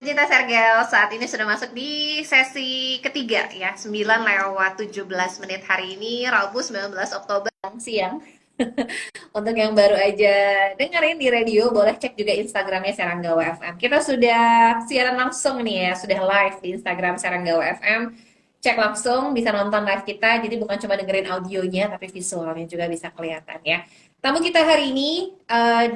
Cita Sergel saat ini sudah masuk di sesi ketiga ya, 9:17 hari ini, Rabu 19 Oktober siang. Untuk yang baru aja dengerin di radio, boleh cek juga Instagramnya Seranggawa FM. Kita sudah siaran langsung nih ya, sudah live di Instagram Seranggawa FM. Cek langsung, bisa nonton live kita, jadi bukan cuma dengerin audionya, tapi visualnya juga bisa kelihatan ya. Tamu kita hari ini,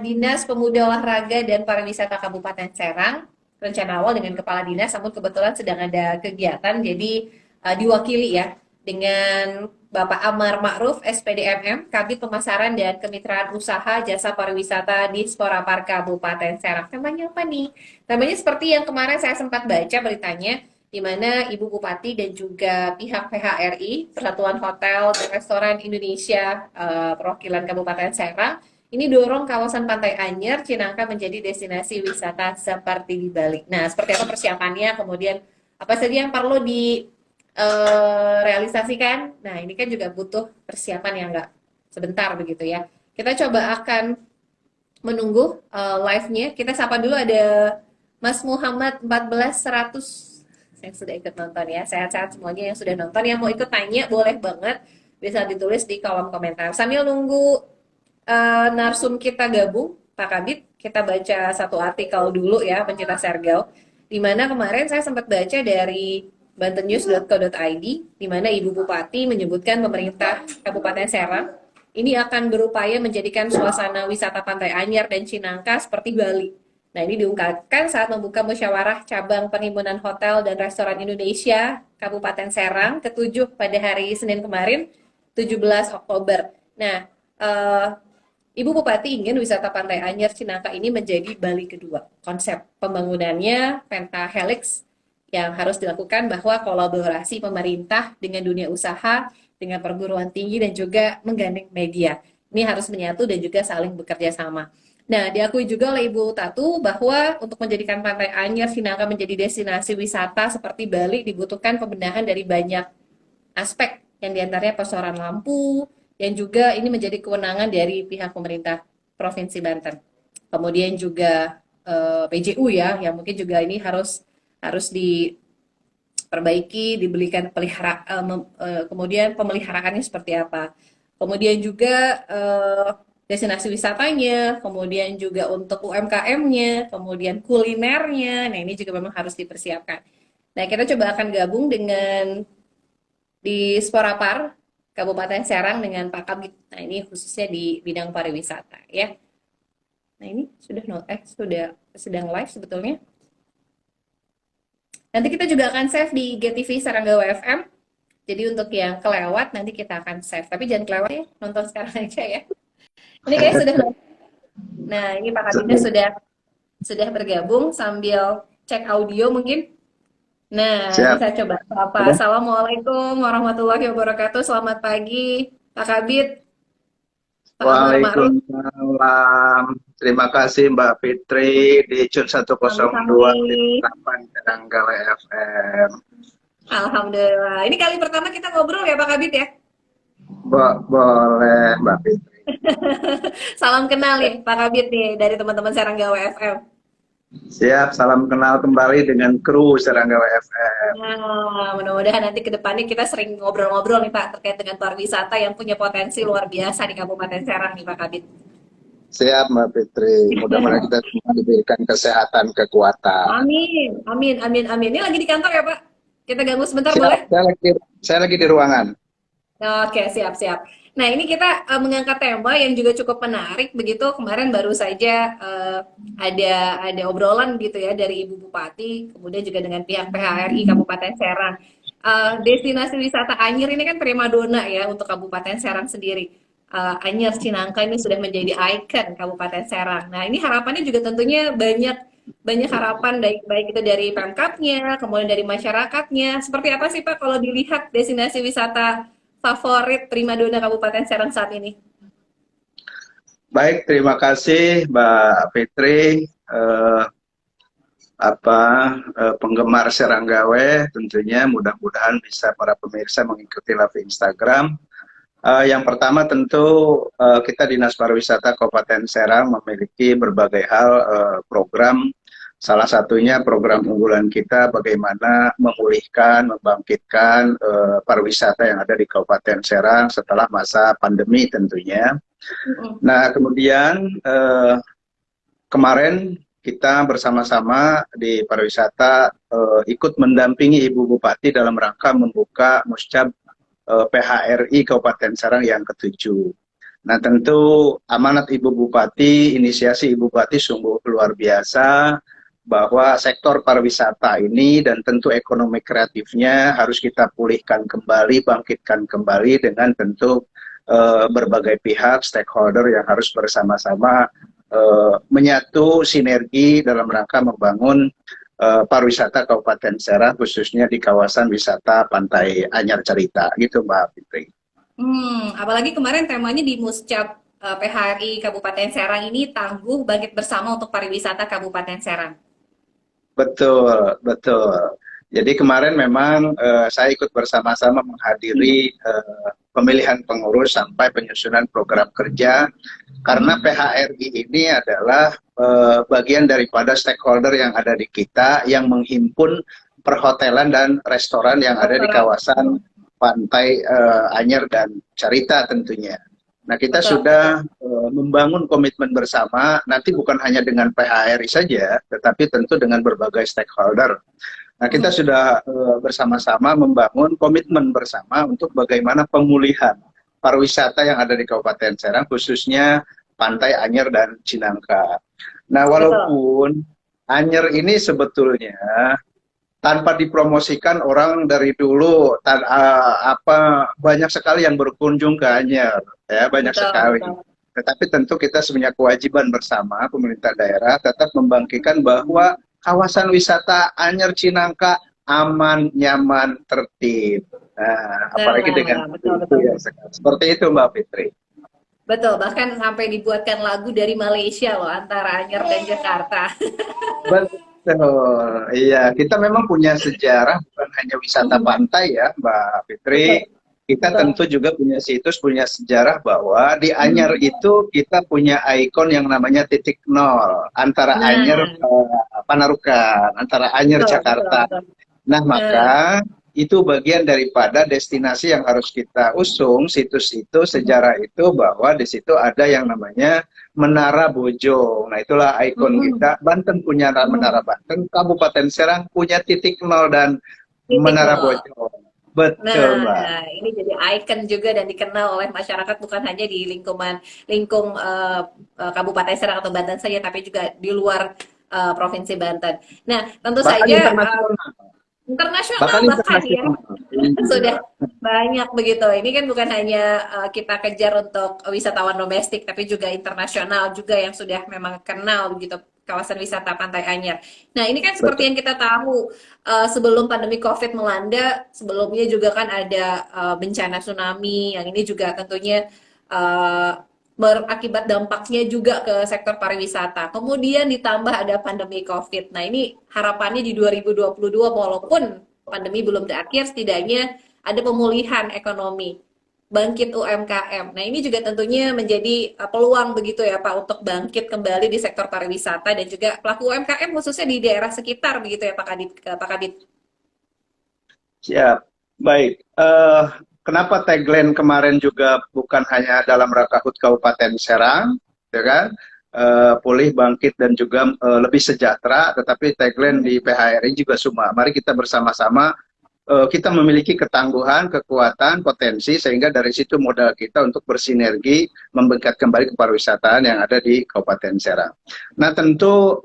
Dinas Pemuda Olahraga dan Pariwisata Kabupaten Serang, rencana awal dengan kepala dinas, namun kebetulan sedang ada kegiatan, jadi diwakili ya dengan Bapak Amar Ma'ruf, SPDMM, Kabid Pemasaran dan Kemitraan Usaha Jasa Pariwisata di Spora Kabupaten Serang. Temanya apa nih? Temanya seperti yang kemarin saya sempat baca beritanya, di mana Ibu Bupati dan juga pihak PHRI, Persatuan Hotel dan Restoran Indonesia, perwakilan Kabupaten Serang, ini dorong kawasan Pantai Anyer, Cinangka menjadi destinasi wisata seperti di Bali. Nah, seperti apa persiapannya, kemudian apa saja yang perlu realisasikan. Nah, ini kan juga butuh persiapan yang nggak sebentar begitu ya. Kita coba akan menunggu live-nya. Kita sapa dulu ada Mas Muhammad 14100 yang sudah ikut nonton ya. Sehat-sehat semuanya yang sudah nonton. Yang mau ikut tanya boleh banget. Bisa ditulis di kolom komentar. Sambil nunggu narsum kita gabung, Pak Kabit, kita baca satu artikel dulu ya, pencinta Sergau. Di mana kemarin saya sempat baca dari bantennews.co.id, di mana Ibu Bupati menyebutkan pemerintah Kabupaten Serang ini akan berupaya menjadikan suasana wisata Pantai Anyer dan Cinangka seperti Bali. Nah, ini diungkapkan saat membuka musyawarah cabang Perhimpunan Hotel dan Restoran Indonesia Kabupaten Serang ke-7 pada hari Senin kemarin, 17 Oktober. Nah, Ibu Bupati ingin wisata Pantai Anyer Cinangka ini menjadi Bali kedua. Konsep pembangunannya pentahelix yang harus dilakukan bahwa kolaborasi pemerintah dengan dunia usaha, dengan perguruan tinggi dan juga menggandeng media. Ini harus menyatu dan juga saling bekerja sama. Nah, diakui juga oleh Ibu Tatu bahwa untuk menjadikan Pantai Anyer Cinangka menjadi destinasi wisata seperti Bali dibutuhkan pembenahan dari banyak aspek, yang diantaranya persoalan lampu, dan juga ini menjadi kewenangan dari pihak pemerintah Provinsi Banten. Kemudian juga PJU ya, yang mungkin juga ini harus diperbaiki, dibelikan kemudian pemeliharaannya seperti apa. Kemudian juga destinasi wisatanya, kemudian juga untuk UMKM-nya, kemudian kulinernya. Nah, ini juga memang harus dipersiapkan. Nah, kita coba akan gabung dengan di Sporapar Kabupaten Serang dengan Pak Kabit. Nah, ini khususnya di bidang pariwisata ya. Nah, ini sudah sedang live sebetulnya. Nanti kita juga akan save di GTV Seranggawa FM. Jadi untuk yang kelewat nanti kita akan save. Tapi jangan kelewat ya, nonton sekarang aja ya. Ini kayaknya sudah. Nah, ini Pak Kabitnya sudah bergabung sambil cek audio mungkin. Nah, ini Siap. saya coba apa. Sudah. Assalamualaikum warahmatullahi wabarakatuh. Selamat pagi, Pak Kabit, Pak Amar Ma'ruf. Waalaikumsalam. Terima kasih Mbak Fitri di Jun Sami-sami. 102,8 Teranggale FM. Alhamdulillah. Ini kali pertama kita ngobrol ya Pak Kabit ya. Boleh Mbak Fitri. Salam kenal nih Pak Kabit nih dari teman-teman Seranggawa FM. Siap, salam kenal kembali dengan kru Seranggala FM. Nah, mudah-mudahan nanti ke depannya kita sering ngobrol-ngobrol nih Pak terkait dengan pariwisata yang punya potensi luar biasa di Kabupaten Serang nih Pak Kabit. Siap Mbak Fitri, mudah-mudahan kita semua diberikan kesehatan, kekuatan. Amin, amin, amin, amin. Ini lagi di kantor ya Pak? Kita ganggu sebentar Siap, boleh? saya lagi di ruangan. Oke, siap, siap. Nah, ini kita mengangkat tema yang juga cukup menarik begitu. Kemarin baru saja ada obrolan gitu ya dari Ibu Bupati, kemudian juga dengan pihak PHRI Kabupaten Serang. Destinasi wisata Anyer ini kan primadona ya untuk Kabupaten Serang sendiri. Anyer Cinangka ini sudah menjadi ikon Kabupaten Serang. Nah, ini harapannya juga tentunya banyak banyak harapan baik itu dari Pemkapnya, kemudian dari masyarakatnya. Seperti apa sih Pak kalau dilihat destinasi wisata favorit primadona Kabupaten Serang saat ini? Baik, terima kasih Mbak Fitri. Penggemar Seranggawe tentunya mudah-mudahan bisa para pemirsa mengikuti live Instagram. Yang pertama tentu kita Dinas Pariwisata Kabupaten Serang memiliki berbagai hal program Salah satunya program unggulan kita bagaimana memulihkan, membangkitkan pariwisata yang ada di Kabupaten Serang setelah masa pandemi tentunya. Nah, kemudian kemarin kita bersama-sama di pariwisata ikut mendampingi Ibu Bupati dalam rangka membuka Muscab PHRI Kabupaten Serang yang ke-7. Nah, tentu amanat Ibu Bupati, inisiasi Ibu Bupati sungguh luar biasa, bahwa sektor pariwisata ini dan tentu ekonomi kreatifnya harus kita pulihkan kembali, bangkitkan kembali dengan tentu berbagai pihak, stakeholder yang harus bersama-sama menyatu sinergi dalam rangka membangun pariwisata Kabupaten Serang, khususnya di kawasan wisata Pantai Anyar Carita, gitu Mbak Fitri. Apalagi kemarin temanya di Muscap PHRI Kabupaten Serang ini tangguh bangkit bersama untuk pariwisata Kabupaten Serang. Betul, betul. Jadi kemarin memang saya ikut bersama-sama menghadiri pemilihan pengurus sampai penyusunan program kerja, karena PHRI ini adalah bagian daripada stakeholder yang ada di kita, yang menghimpun perhotelan dan restoran yang ada di kawasan Pantai Anyar dan Carita tentunya. Nah, kita sudah membangun komitmen bersama, nanti bukan hanya dengan PHRI saja, tetapi tentu dengan berbagai stakeholder. Nah, kita sudah bersama-sama membangun komitmen bersama untuk bagaimana pemulihan pariwisata yang ada di Kabupaten Serang, khususnya Pantai Anyar dan Cinangka. Nah, walaupun Anyar ini sebetulnya tanpa dipromosikan, orang dari dulu banyak sekali yang berkunjung ke Anyar, ya, banyak sekali. Tetapi tentu kita punya kewajiban bersama pemerintah daerah tetap membangkitkan bahwa kawasan wisata Anyar Cinangka aman, nyaman, tertib. Nah, apalagi dengan ya, seperti itu Mbak Fitri. Betul, bahkan sampai dibuatkan lagu dari Malaysia loh, antara Anyar dan Jakarta. Betul, iya, kita memang punya sejarah, bukan hanya wisata pantai ya Mbak Fitri. Kita tentu juga punya situs, punya sejarah bahwa di Anyar itu kita punya ikon yang namanya titik nol antara Anyar Panarukan, antara Anyar Jakarta. Nah, maka itu bagian daripada destinasi yang harus kita usung, situs itu, sejarah itu, bahwa di situ ada yang namanya Menara Bojong. Nah, itulah ikon kita. Banten punya Menara Banten, Kabupaten Serang punya titik nol dan Menara Bojong. Betul, Mbak. Nah, ini jadi ikon juga dan dikenal oleh masyarakat, bukan hanya di lingkung Kabupaten Serang atau Banten saja, tapi juga di luar Provinsi Banten. Nah, tentu Bahkan saja internasional bahkan ya sudah banyak begitu. Ini kan bukan hanya kita kejar untuk wisatawan domestik, tapi juga internasional juga yang sudah memang kenal begitu kawasan wisata Pantai Anyar. Nah, ini kan seperti yang kita tahu, sebelum pandemi COVID melanda, sebelumnya juga kan ada bencana tsunami, yang ini juga tentunya berakibat dampaknya juga ke sektor pariwisata. Kemudian ditambah ada pandemi COVID. Nah, ini harapannya di 2022, walaupun pandemi belum berakhir, setidaknya ada pemulihan ekonomi, bangkit UMKM. Nah, ini juga tentunya menjadi peluang begitu ya Pak, untuk bangkit kembali di sektor pariwisata dan juga pelaku UMKM khususnya di daerah sekitar begitu ya Pak Kadit. Siap, baik. Kenapa tagline kemarin juga bukan hanya dalam rangka HUT Kabupaten Serang, ya kan? Pulih, bangkit, dan juga lebih sejahtera, tetapi tagline di PHRI juga semua. Mari kita bersama-sama, kita memiliki ketangguhan, kekuatan, potensi, sehingga dari situ modal kita untuk bersinergi, membangkit kembali ke pariwisataan yang ada di Kabupaten Serang. Nah, tentu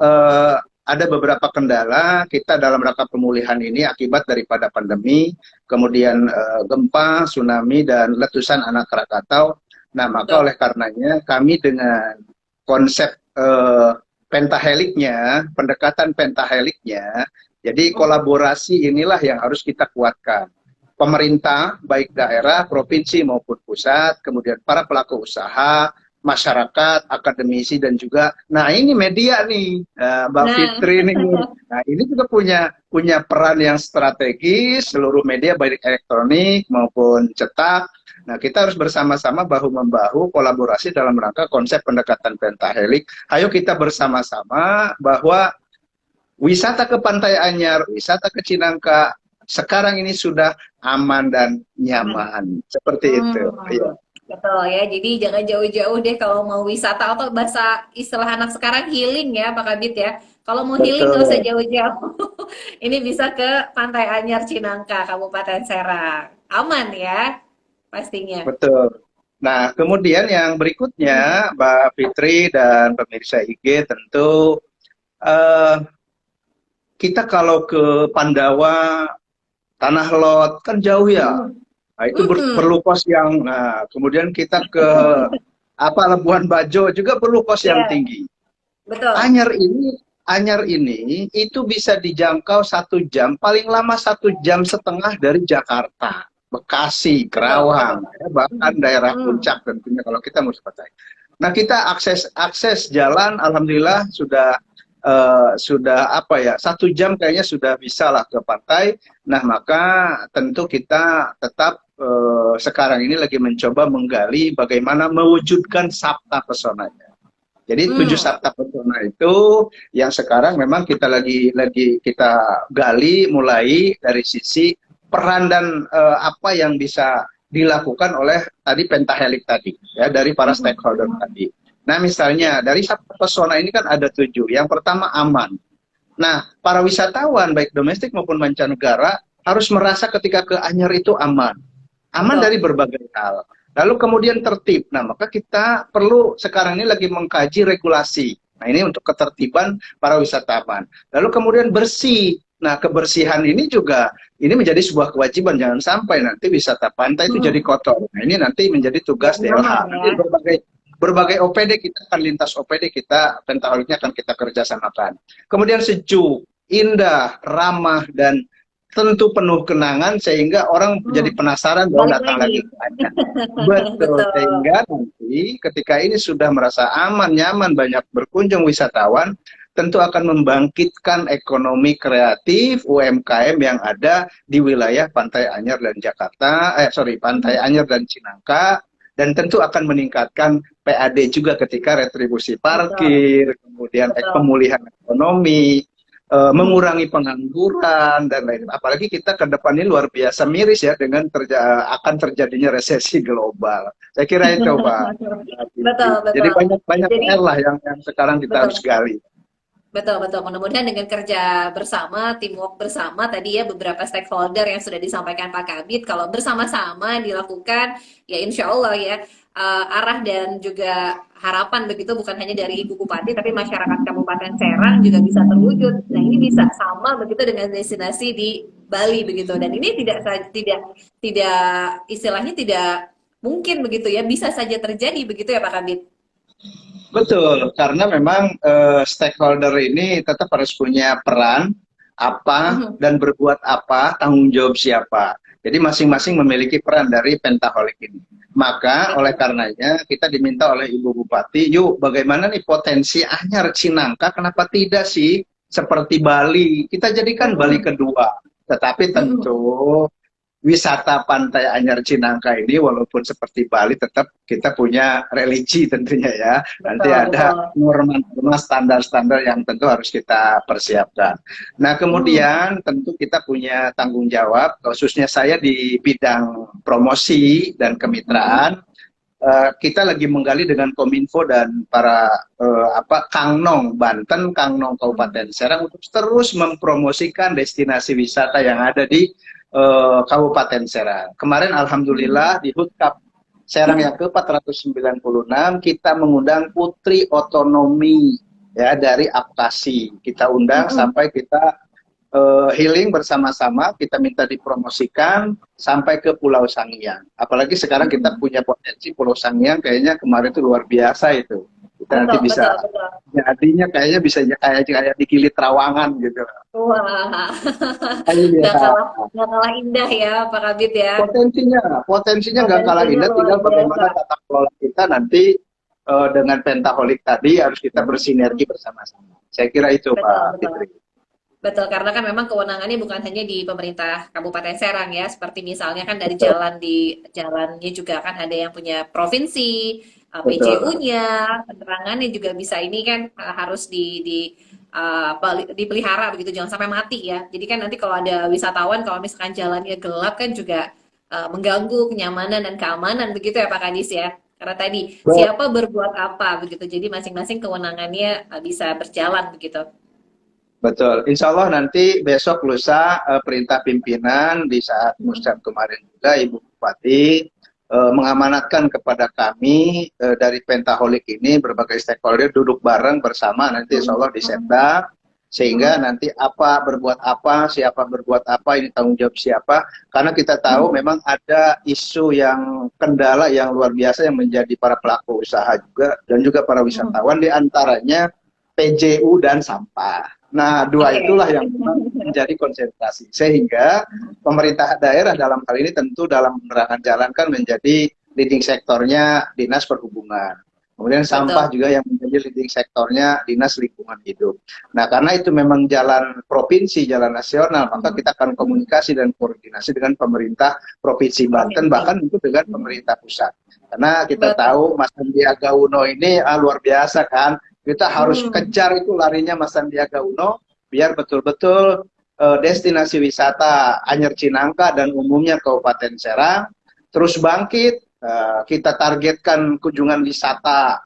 ada beberapa kendala kita dalam rangka pemulihan ini akibat daripada pandemi, kemudian gempa, tsunami, dan letusan anak Krakatau. Nah, maka oleh karenanya kami dengan konsep pentaheliknya, pendekatan pentaheliknya, jadi kolaborasi inilah yang harus kita kuatkan. Pemerintah, baik daerah, provinsi maupun pusat, kemudian para pelaku usaha, masyarakat, akademisi, dan juga, nah ini media nih, Mbak Fitri nih. Nah, ini juga punya peran yang strategis, seluruh media baik elektronik maupun cetak. Nah, kita harus bersama-sama bahu-membahu kolaborasi dalam rangka konsep pendekatan pentahelik. Ayo kita bersama-sama bahwa wisata ke Pantai Anyar, wisata ke Cinangka, sekarang ini sudah aman dan nyaman. Seperti itu. Ya, Hmm, betul ya. Jadi jangan jauh-jauh deh kalau mau wisata atau bahasa istilah anak sekarang healing ya, Pak Kabit ya. Kalau mau healing nggak usah betul, jauh-jauh. Ini bisa ke Pantai Anyar Cinangka, Kabupaten Serang. Aman ya, pastinya. betul. Nah, kemudian yang Hmm. berikutnya, Mbak Fitri dan pemirsa IG tentu eh, kita kalau ke Pandawa, Tanah Lot kan jauh ya. Hmm. Nah, itu Mm-mm. perlu kos yang, nah, kemudian kita ke apa Labuan Bajo juga perlu kos yang Ya, tinggi. betul. Anyar ini, Anyar ini itu bisa dijangkau 1 jam, paling lama 1,5 jam dari Jakarta, Bekasi, Betul, betul. Kerawang, ya, bahkan daerah Hmm. puncak tentunya kalau kita mau seperti. Nah kita akses akses jalan, alhamdulillah sudah apa ya 1 jam kayaknya sudah bisa lah ke pantai. Nah maka tentu kita tetap sekarang ini lagi mencoba menggali bagaimana mewujudkan sabta pesonanya. Jadi 7 sabta pesona itu yang sekarang memang kita lagi kita gali mulai dari sisi peran dan apa yang bisa dilakukan oleh tadi pentahelik tadi ya dari para stakeholder Hmm. tadi. Nah misalnya dari sabta pesona ini kan ada 7. Yang pertama aman. Nah para wisatawan baik domestik maupun mancanegara harus merasa ketika ke Anyar itu aman. Aman dari Betul. berbagai hal. Lalu kemudian tertib. Nah, maka kita perlu sekarang ini lagi mengkaji regulasi. Nah, ini untuk ketertiban para wisatawan. Lalu kemudian bersih. Nah, kebersihan ini juga ini menjadi sebuah kewajiban. Jangan sampai nanti wisata pantai itu jadi Hmm. kotor. Nah, ini nanti menjadi Nggak tugas nyaman DLH. ya. Nanti berbagai OPD kita akan lintas OPD kita pentaholiknya akan kita kerjasamakan. Kemudian sejuk, indah, ramah dan tentu penuh kenangan sehingga orang jadi Hmm. penasaran dan Balik datang lagi. lagi ke Anyar. Betul, Betul. sehingga nanti ketika ini sudah merasa aman, nyaman, banyak berkunjung wisatawan, tentu akan membangkitkan ekonomi kreatif UMKM yang ada di wilayah Pantai Anyar dan Jakarta, Pantai Hmm. Anyar dan Cinangka, dan tentu akan meningkatkan PAD juga ketika retribusi Betul. parkir, kemudian Betul. pemulihan ekonomi, Hmm. mengurangi pengangguran dan lain. Apalagi kita ke depan ini luar biasa miris ya dengan akan terjadinya resesi global. Saya kira itu Pak. Betul, Jadi betul. banyak banyak Jadi PR lah yang sekarang kita harus betul. gali. Betul, betul. Mudah-mudahan dengan kerja bersama, teamwork bersama tadi ya beberapa stakeholder yang sudah disampaikan Pak Kabit, kalau bersama-sama dilakukan, ya insya Allah ya arah dan juga harapan begitu bukan hanya dari Ibu Bupati, tapi masyarakat Kabupaten Serang juga bisa terwujud. Nah ini bisa sama begitu dengan destinasi di Bali begitu. Dan ini tidak istilahnya tidak mungkin begitu ya, bisa saja terjadi begitu ya Pak Kabit. Betul, karena memang stakeholder ini tetap harus punya peran apa Mhm. dan berbuat apa, tanggung jawab siapa. Jadi masing-masing memiliki peran dari Pentaholik ini. Maka oleh Betul. karenanya kita diminta oleh Ibu Bupati, yuk bagaimana nih potensi Anyar Cinangka, kenapa tidak sih seperti Bali? Kita jadikan Bali Mhm. kedua. Tetapi Mhm. tentu wisata Pantai Anyar Cinangka ini walaupun seperti Bali tetap kita punya religi tentunya ya. Nanti Betul, ada betul. norma-norma standar-standar yang tentu harus kita persiapkan. Nah, Hmm. kemudian tentu kita punya tanggung jawab khususnya saya di bidang promosi dan Mhm. kemitraan. Kita lagi menggali dengan Kominfo dan para Kangnong Banten, Kangnong Hmm. Kabupaten Serang untuk terus mempromosikan destinasi wisata yang ada di Kabupaten Serang. Kemarin Hmm. alhamdulillah di HUT Cup Serang yang ke-496 kita mengundang putri otonomi ya dari Apkasi. Kita undang Hmm. sampai kita healing bersama-sama, kita minta dipromosikan sampai ke Pulau Sangiang. Apalagi sekarang kita Hmm. punya potensi Pulau Sangiang, kayaknya kemarin itu luar biasa itu. Kita nanti Betul, bisa, betul, betul. jadinya kayaknya bisa kayak dikilit Trawangan gitu. Wah, Iya. nggak kalah indah ya, Pak Kabit ya. Potensinya nggak kalah Potensinya indah, luar tinggal biasa. bagaimana tata kelola kita nanti dengan Pentaholik tadi harus kita Hmm. bersinergi bersama-sama. Saya kira itu Betul, Pak betul. Fitri. Betul, karena kan memang kewenangannya bukan hanya di pemerintah Kabupaten Serang ya, seperti misalnya kan dari Betul, jalannya juga kan ada yang punya provinsi, betul. PJU-nya, penerangannya juga bisa ini kan harus dipelihara begitu, jangan sampai mati ya. Jadi kan nanti kalau ada wisatawan, kalau misalkan jalannya gelap kan juga mengganggu kenyamanan dan keamanan begitu ya Pak Kadis ya. Karena tadi siapa berbuat apa begitu, jadi masing-masing kewenangannya bisa berjalan begitu. Betul. Insya Allah nanti besok lusa perintah pimpinan di saat musyawarah kemarin juga Ibu Bupati mengamanatkan kepada kami dari Pentaholik ini berbagai stakeholder duduk bareng bersama nanti insya Allah di Setda, sehingga nanti apa berbuat apa, siapa berbuat apa, ini tanggung jawab siapa, karena kita tahu memang ada isu yang kendala yang luar biasa yang menjadi para pelaku usaha juga dan juga para wisatawan, diantaranya PJU dan sampah. Nah, dua itulah yang menjadi konsentrasi. Sehingga pemerintah daerah dalam hal ini tentu dalam penerangan jalan kan menjadi leading sektornya Dinas Perhubungan. Kemudian sampah juga yang menjadi leading sektornya Dinas Lingkungan Hidup. Nah, karena itu memang jalan provinsi, jalan nasional, maka kita akan komunikasi dan koordinasi dengan pemerintah Provinsi Banten, bahkan itu dengan pemerintah pusat. Karena kita tahu Mas Sandiaga Uno ini luar biasa kan. Kita harus kejar itu larinya Mas Sandiaga Uno biar betul-betul destinasi wisata Anyer Cinangka dan umumnya Kabupaten Serang terus bangkit. Kita targetkan kunjungan wisata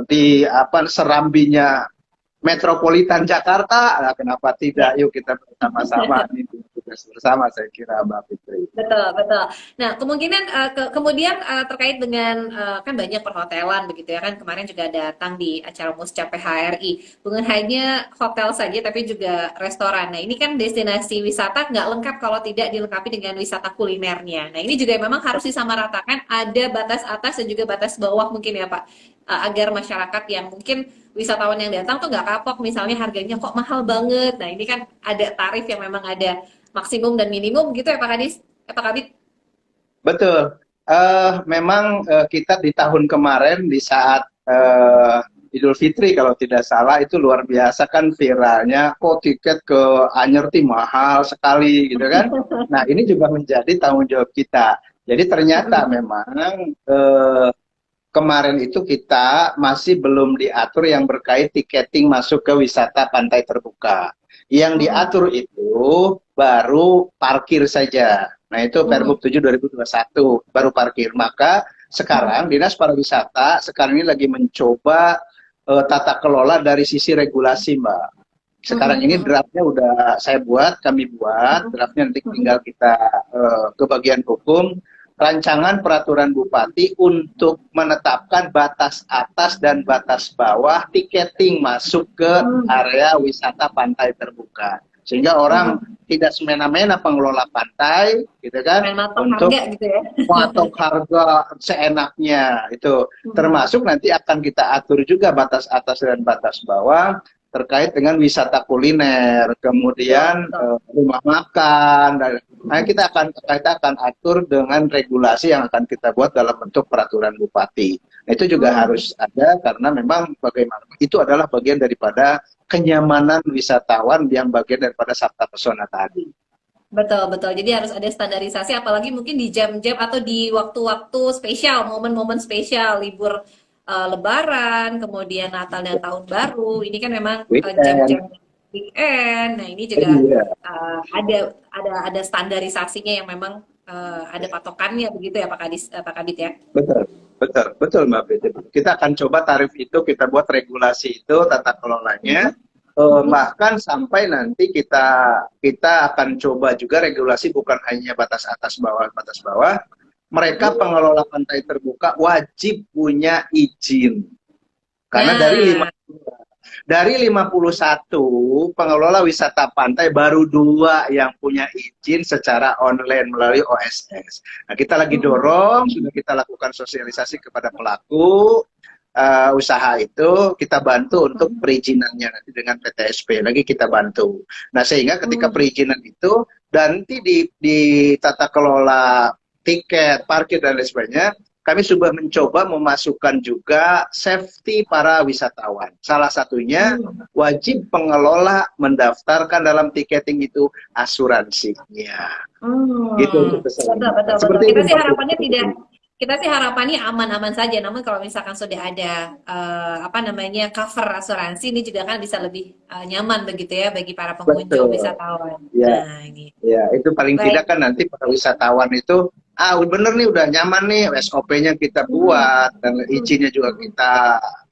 di serambinya Metropolitan Jakarta. Nah, kenapa tidak? Yuk kita bersama-sama ini tugas bersama, saya kira Mbak Fitri. Betul, betul. Nah, kemungkinan kemudian terkait dengan kan banyak perhotelan begitu ya kan, kemarin juga datang di acara Muscap PHRI. Bukan hanya hotel saja tapi juga restoran. Nah, ini kan destinasi wisata nggak lengkap kalau tidak dilengkapi dengan wisata kulinernya. Nah, ini juga memang harus disamaratakan, ada batas atas dan juga batas bawah mungkin ya Pak, agar masyarakat yang mungkin wisatawan yang datang tuh nggak kapok misalnya harganya kok mahal banget. Nah, ini kan ada tarif yang memang ada maksimum dan minimum gitu ya Pak Kadis, Pak Kabit. Betul. Memang kita di tahun kemarin di saat Idul Fitri kalau tidak salah itu luar biasa kan viralnya, kok tiket ke Anyer mahal sekali gitu kan. Nah, ini juga menjadi tanggung jawab kita. Jadi ternyata memang kemarin itu kita masih belum diatur yang berkait tiketing masuk ke wisata pantai terbuka. Yang diatur itu baru parkir saja. Nah, itu Pergub 7 2021 baru parkir. Maka sekarang Dinas Pariwisata sekarang ini lagi mencoba tata kelola dari sisi regulasi, Mbak. Sekarang ini draftnya udah kami buat, draftnya nanti tinggal kita ke bagian hukum. Rancangan peraturan bupati untuk menetapkan batas atas dan batas bawah tiketing masuk ke area wisata pantai terbuka, sehingga orang tidak semena-mena pengelola pantai gitu kan untuk harga, gitu ya. patok harga seenaknya itu. Termasuk nanti akan kita atur juga batas atas dan batas bawah terkait dengan wisata kuliner, kemudian rumah makan, dan kita akan atur dengan regulasi yang akan kita buat dalam bentuk peraturan bupati. Nah, itu juga harus ada karena memang bagaimana itu adalah bagian daripada kenyamanan wisatawan yang bagian daripada sabta pesona tadi. Betul, betul. Jadi harus ada standarisasi, apalagi mungkin di jam-jam atau di waktu-waktu spesial, momen-momen spesial, libur Lebaran, kemudian Natal dan Tahun Baru. Ini kan memang jam-jam weekend. Nah, ini juga ada standarisasinya yang memang ada patokannya begitu ya Pak Kadis, Pak Kabit ya. Betul Mbak Fitri. Kita akan coba tarif itu, kita buat regulasi itu, tata kelolanya. Bahkan sampai nanti kita akan coba juga regulasi bukan hanya batas atas bawah, mereka pengelola pantai terbuka wajib punya izin. Karena dari 51 pengelola wisata pantai baru 2 yang punya izin secara online melalui OSS. Nah, kita lagi dorong, sudah kita lakukan sosialisasi kepada pelaku usaha itu, kita bantu untuk perizinannya nanti dengan PTSP lagi kita bantu. Nah, sehingga ketika perizinan itu nanti di tata kelola tiket, parkir dan lain sebagainya, kami sudah mencoba memasukkan juga safety para wisatawan. Salah satunya wajib pengelola mendaftarkan dalam tiketing itu asuransinya. Gitu untuk betul. Kita sih harapannya kita sih harapannya aman-aman saja. Namun kalau misalkan sudah ada apa namanya cover asuransi ini juga kan bisa lebih nyaman begitu ya bagi para pengunjung Betul. wisatawan. Ya, Nah, ini ya, itu paling baik. tidak kan nanti para wisatawan itu, bener nih udah nyaman nih, SOP-nya kita Hmm, buat, dan hmm, izinnya juga hmm, kita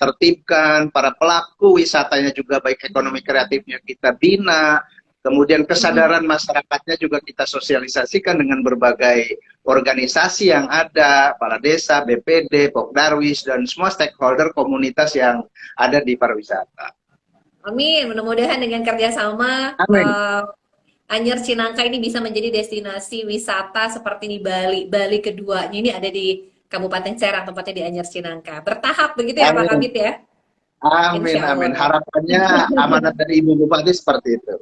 tertibkan, para pelaku wisatanya juga baik ekonomi kreatifnya kita bina, kemudian hmm. kesadaran masyarakatnya juga kita sosialisasikan dengan berbagai organisasi yang ada, para desa, BPD, Pokdarwis, dan semua stakeholder komunitas yang ada di pariwisata. Amin. Mudah-mudahan dengan kerjasama Amin. Anyer Cinangka ini bisa menjadi destinasi wisata seperti di Bali. Bali keduanya ini ada di Kabupaten Serang, tempatnya di Anyer Cinangka. Bertahap begitu ya Pak Amin. Kabit ya? Amin, Insya amin. Allah. Harapannya amanat dari Ibu Bupati seperti itu.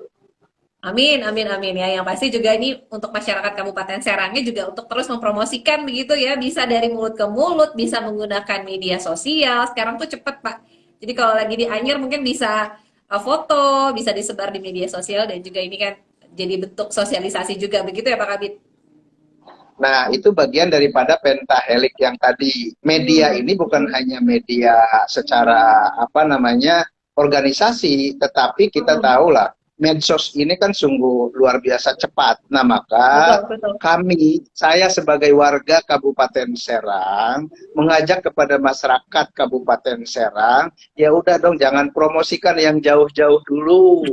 Amin, amin, amin ya. Yang pasti juga ini untuk masyarakat Kabupaten Serangnya juga untuk terus mempromosikan begitu ya. Bisa dari mulut ke mulut, bisa menggunakan media sosial. Sekarang tuh cepet Pak. Jadi kalau lagi di Anyer mungkin bisa foto, bisa disebar di media sosial dan juga ini kan jadi bentuk sosialisasi juga begitu ya Pak Kabit. Nah, itu bagian daripada pentahelik yang tadi. Media Hmm. ini bukan hanya media secara apa namanya organisasi, tetapi kita Hmm. tahu lah medsos ini kan sungguh luar biasa cepat. Nah, maka Betul, betul. saya sebagai warga Kabupaten Serang mengajak kepada masyarakat Kabupaten Serang, ya udah dong jangan promosikan yang jauh-jauh dulu.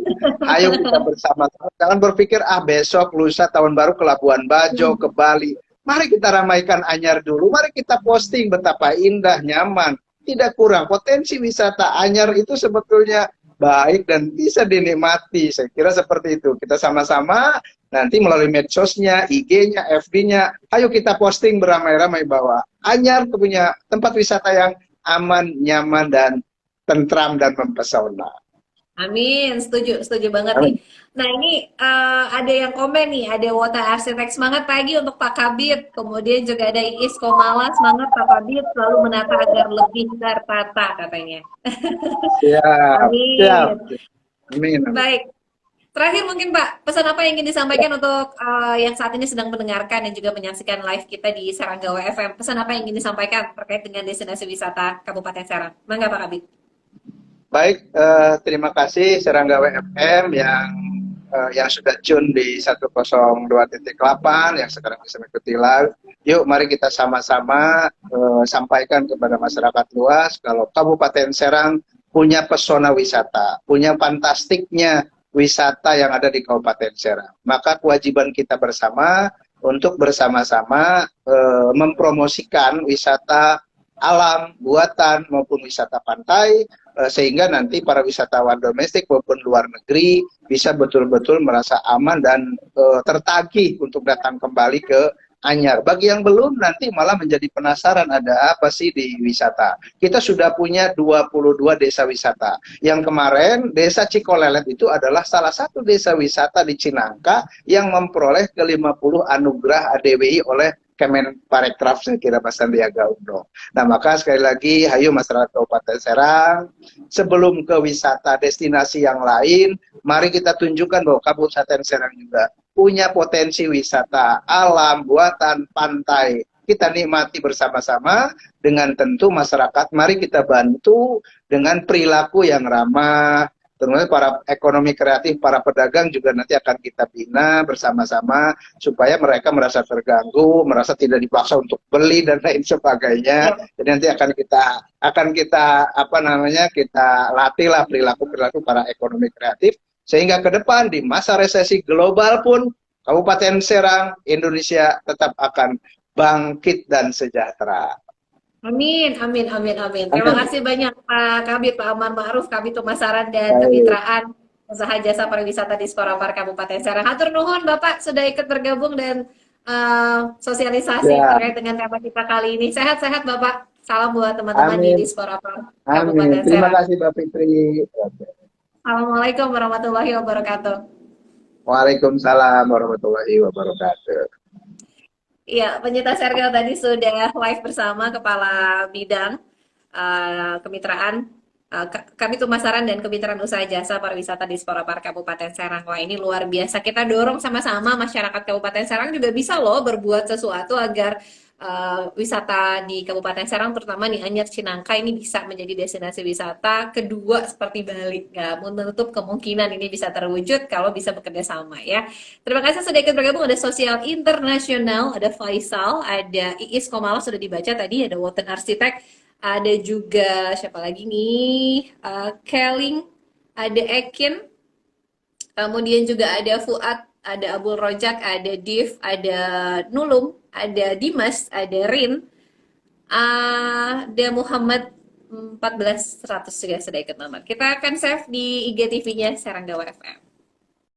Ayo kita bersama-sama. Jangan berpikir besok, lusa, tahun baru ke Labuan Bajo, ke Hmm. Bali. Mari kita ramaikan Anyar dulu. Mari kita posting betapa indah, nyaman, tidak kurang. Potensi wisata Anyar itu sebetulnya baik dan bisa dinikmati. Saya kira seperti itu. Kita sama-sama nanti melalui medsosnya, IG-nya, FB-nya, ayo kita posting beramai-ramai bahwa Anyar punya tempat wisata yang aman, nyaman, dan tentram dan mempesona. Amin, setuju, setuju banget nih. Amin. Nah ini ada yang komen nih, ada Wota Arsitek semangat pagi untuk Pak Kabit, kemudian juga ada Iis Komala semangat Pak Kabit selalu menata agar lebih tertata katanya. Siap, siap. Amin. Amin, amin. Baik, terakhir mungkin Pak, pesan apa yang ingin disampaikan untuk yang saat ini sedang mendengarkan dan juga menyaksikan live kita di Seranggawa FM? Pesan apa yang ingin disampaikan terkait dengan destinasi wisata Kabupaten Serang? Mangga Pak Kabit. Baik, terima kasih Seranggawa FM yang sudah tune di 102.8 yang sekarang bisa mengikuti live. Yuk, mari kita sama-sama sampaikan kepada masyarakat luas kalau Kabupaten Serang punya pesona wisata, punya fantastiknya wisata yang ada di Kabupaten Serang. Maka kewajiban kita bersama untuk bersama-sama mempromosikan wisata alam, buatan maupun wisata pantai sehingga nanti para wisatawan domestik maupun luar negeri bisa betul-betul merasa aman dan tertagih untuk datang kembali ke Anyar. Bagi yang belum nanti malah menjadi penasaran ada apa sih di wisata. Kita sudah punya 22 desa wisata. Yang kemarin desa Cikolelet itu adalah salah satu desa wisata di Cinangka yang memperoleh ke-50 anugerah ADWI oleh Kemenparekraf, saya kira Mas Sandiaga Uno. Nah, maka sekali lagi, hayu masyarakat Kabupaten Serang, sebelum ke wisata destinasi yang lain, mari kita tunjukkan bahwa Kabupaten Serang juga punya potensi wisata alam, buatan, pantai. Kita nikmati bersama-sama dengan tentu masyarakat, mari kita bantu dengan perilaku yang ramah, terutama para ekonomi kreatif, para pedagang juga nanti akan kita bina bersama-sama supaya mereka merasa terganggu, merasa tidak dipaksa untuk beli dan lain sebagainya. Ya. Jadi nanti akan kita apa namanya kita latihlah perilaku para ekonomi kreatif sehingga ke depan di masa resesi global pun Kabupaten Serang Indonesia tetap akan bangkit dan sejahtera. Amin, amin, amin, amin. Terima Amin. kasih banyak Pak Kabit, Pak Aman Ma'ruf, Kabit Pemasaran dan Baik. Kemitraan Usaha Jasa Pariwisata di Sporapar Kabupaten Serang. Hatur nuhun Bapak sudah ikut bergabung dan sosialisasi Ya, terkait dengan tema kita kali ini. Sehat-sehat Bapak. Salam buat teman-teman di amin. Sporapar Amin. Kabupaten Terima Serang. kasih Mbak Fitri. Assalamualaikum warahmatullahi wabarakatuh. Waalaikumsalam warahmatullahi wabarakatuh. Iya, penyintas Sergel tadi sudah live bersama Kepala Bidang Kemitraan kami Pemasaran dan Kemitraan Usaha Jasa Pariwisata di Sporapar Kabupaten Serang. Wah, ini luar biasa. Kita dorong sama-sama masyarakat Kabupaten Serang juga bisa loh berbuat sesuatu agar wisata di Kabupaten Serang, terutama di Anyer Cinangka ini bisa menjadi destinasi wisata kedua seperti Bali. Nggak menutup kemungkinan ini bisa terwujud kalau bisa bekerja sama ya. Terima kasih sudah ikut bergabung. Ada Sosial Internasional, ada Faisal, ada Iis Komala sudah dibaca tadi, ada Woten Arsitek, ada juga siapa lagi nih? Keling, ada Ekin, kemudian juga ada Fuad, ada Abul Rojak, ada Div, ada Nulum, ada Dimas, ada Rin, ada Muhammad 1400 juga sudah ikut nonton. Kita akan save di IGTV-nya Seranggawa FM.